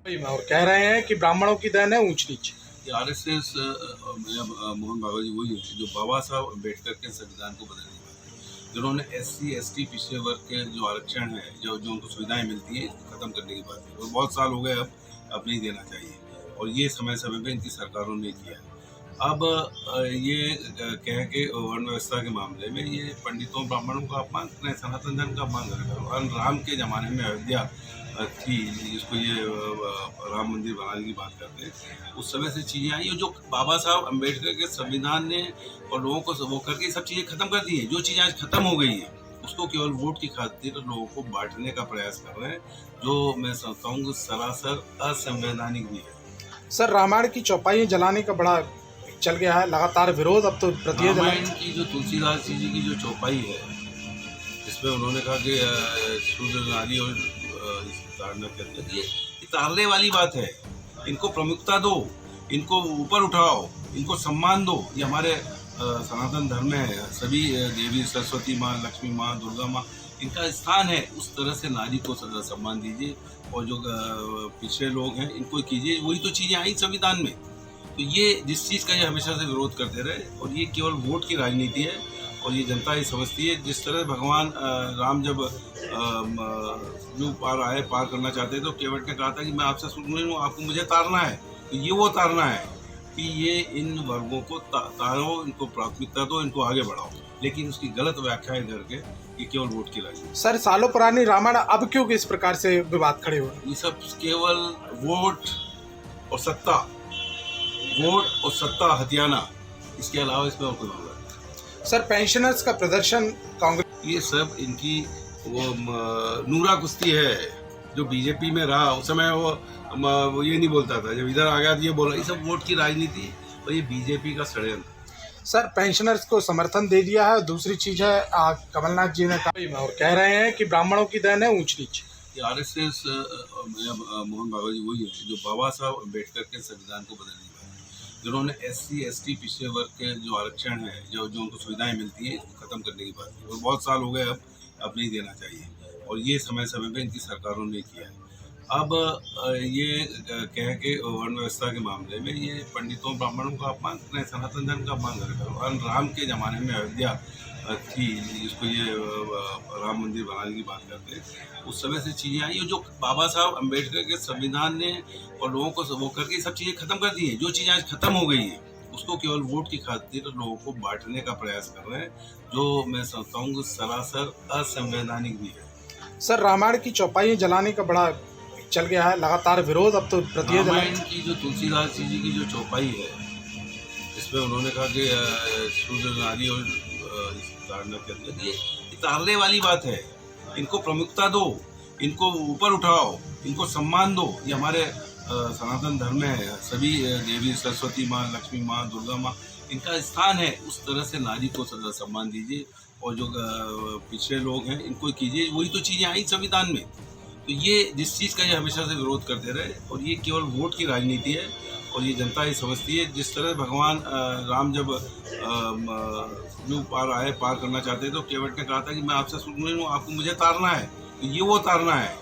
और कह रहे हैं कि ब्राह्मणों की देन है ऊंच नीच। ये आरएसएस मोहन भागवत जी वही है जो बाबा साहब अम्बेडकर के संविधान को बदलने वाले, जिन्होंने एससी एसटी पिछड़े वर्ग के जो आरक्षण है, जो जो उनको सुविधाएं मिलती हैं, इसको खत्म करने की बात की। और बहुत साल हो गए, अब नहीं देना चाहिए, और ये समय समय पे इनकी सरकारों ने किया है। अब ये कह के वर्ण व्यवस्था के मामले में ये पंडितों ब्राह्मणों का अपमान कर रहे हैं, सनातन धर्म का अपमान कर रहे हैं। और राम के ज़माने में अयोध्या थी, जिसको ये राम मंदिर बनाने की बात करते हैं, उस समय से चीज़ें आई, और जो बाबा साहब अम्बेडकर के संविधान ने और लोगों को वो करके सब चीज़ें खत्म कर दी हैं। जो चीज़ें आज खत्म हो गई है, उसको केवल वोट की खातिर लोगों को बांटने का प्रयास कर रहे हैं, जो मैं समझता हूँ सरासर असंवैधानिक भी है। सर, रामायण की चौपाई जलाने का बड़ा चल गया है, लगातार विरोध। अब तो रामायण की जो तुलसीदास जी की जो चौपाई है, जिसमें उन्होंने कहा कि शूद्र नारी और ताड़ना के अंदर, ये ताड़ने वाली बात है। इनको प्रमुखता दो, इनको ऊपर उठाओ, इनको सम्मान दो। ये हमारे सनातन धर्म में है। सभी देवी, सरस्वती माँ, लक्ष्मी माँ, दुर्गा माँ, इनका स्थान है। उस तरह से नारी को सम्मान दीजिए, और जो पिछड़े लोग हैं इनको कीजिए। वही तो चीज़ें आई संविधान में। तो ये जिस चीज़ का ये हमेशा से विरोध करते रहे, और ये केवल वोट की राजनीति है, और ये जनता ये समझती है। जिस तरह भगवान राम जब जो पार करना चाहते थे, तो केवट ने कहा था कि मैं आपसे सुन रही हूँ, आपको मुझे तारना है। तो ये वो तारना है कि ये इन वर्गों को तारो, इनको प्राथमिकता दो, इनको आगे बढ़ाओ, लेकिन उसकी गलत व्याख्याएं करके ये केवल वोट की राजनीति। सर, सालों पुरानी रामायण अब क्यों इस प्रकार से विवाद खड़े हो रहे हैं? ये सब केवल वोट और सत्ता, वोट और सत्ता हथियाना, इसके अलावा इसमें और कोई मामला नहीं। सर, पेंशनर्स का प्रदर्शन कांग्रेस, ये सब इनकी वो नूरा कुश्ती है। जो बीजेपी में रहा उस समय वो ये नहीं बोलता था, जब इधर आ गया तो ये बोला। ये सब वोट की राजनीति और ये बीजेपी का षड्यंत्र। सर, पेंशनर्स को समर्थन दे दिया है। दूसरी चीज है, कमलनाथ जी ने कहा और कह रहे हैं कि ब्राह्मणों की देन है ऊंच नीच। ये आरएसएस मोहन भागवत जी वही है जो बाबा साहब अम्बेडकर के संविधान को बदलने वाले, जिन्होंने एससी एसटी पिछड़े वर्ग के जो आरक्षण है, जो जो उनको सुविधाएं मिलती हैं, इसको खत्म करने की बात की। और बहुत साल हो गए, अब नहीं देना चाहिए, और ये समय समय पे इनकी सरकारों ने किया है। अब ये कह के वर्ण व्यवस्था के मामले में ये पंडितों ब्राह्मणों का अपमान कर रहे हैं, सनातन धर्म का अपमान कर रहे हैं। और राम के ज़माने में अयोध्या थी, जिसको ये राम मंदिर बनाने की बात करते हैं, उस समय से चीज़ें आई, और जो बाबा साहब अम्बेडकर के संविधान ने और लोगों को वो करके सब चीज़ें खत्म कर दी हैं। जो चीज़ें आज खत्म हो गई है, उसको केवल वोट की खातिर लोगों को बांटने का प्रयास कर रहे हैं, जो मैं समझता हूँ सरासर असंवैधानिक भी है। सर, रामायण की चौपाई जलाने का बड़ा चल गया है, लगातार विरोध। अब तो रामायण की जो तुलसीदास जी की जो चौपाई है, जिसमें उन्होंने कहा कि शूद्र नारी और ताड़ना के अंदर, ये ताड़ने वाली बात है। इनको प्रमुखता दो, इनको ऊपर उठाओ, इनको सम्मान दो। ये हमारे सनातन धर्म में है। सभी देवी, सरस्वती माँ, लक्ष्मी माँ, दुर्गा माँ, इनका स्थान है। उस तरह से नारी को सम्मान दीजिए, और जो पिछड़े लोग हैं इनको कीजिए। वही तो चीज़ें आई संविधान में। तो ये जिस चीज़ का ये हमेशा से विरोध करते रहे, और ये केवल वोट की राजनीति है, और ये जनता ये समझती है। जिस तरह भगवान राम जब जो पार करना चाहते थे, तो केवट ने कहा था कि मैं आपसे सुन रही हूँ, आपको मुझे तारना है। तो ये वो तारना है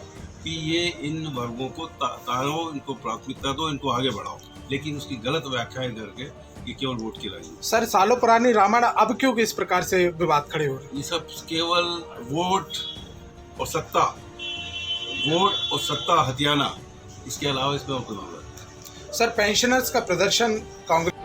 कि ये इन वर्गों को तारो, इनको प्राथमिकता दो, इनको आगे बढ़ाओ, लेकिन उसकी गलत व्याख्याएं करके ये केवल वोट की राजनीति। सर, सालों पुरानी रामायण अब क्यों इस प्रकार से विवाद खड़े हो रहे हैं? ये सब केवल वोट और सत्ता, वोट और सत्ता हथियाना, इसके अलावा इसमें और कोई मामला नहीं। सर, पेंशनर्स का प्रदर्शन कांग्रेस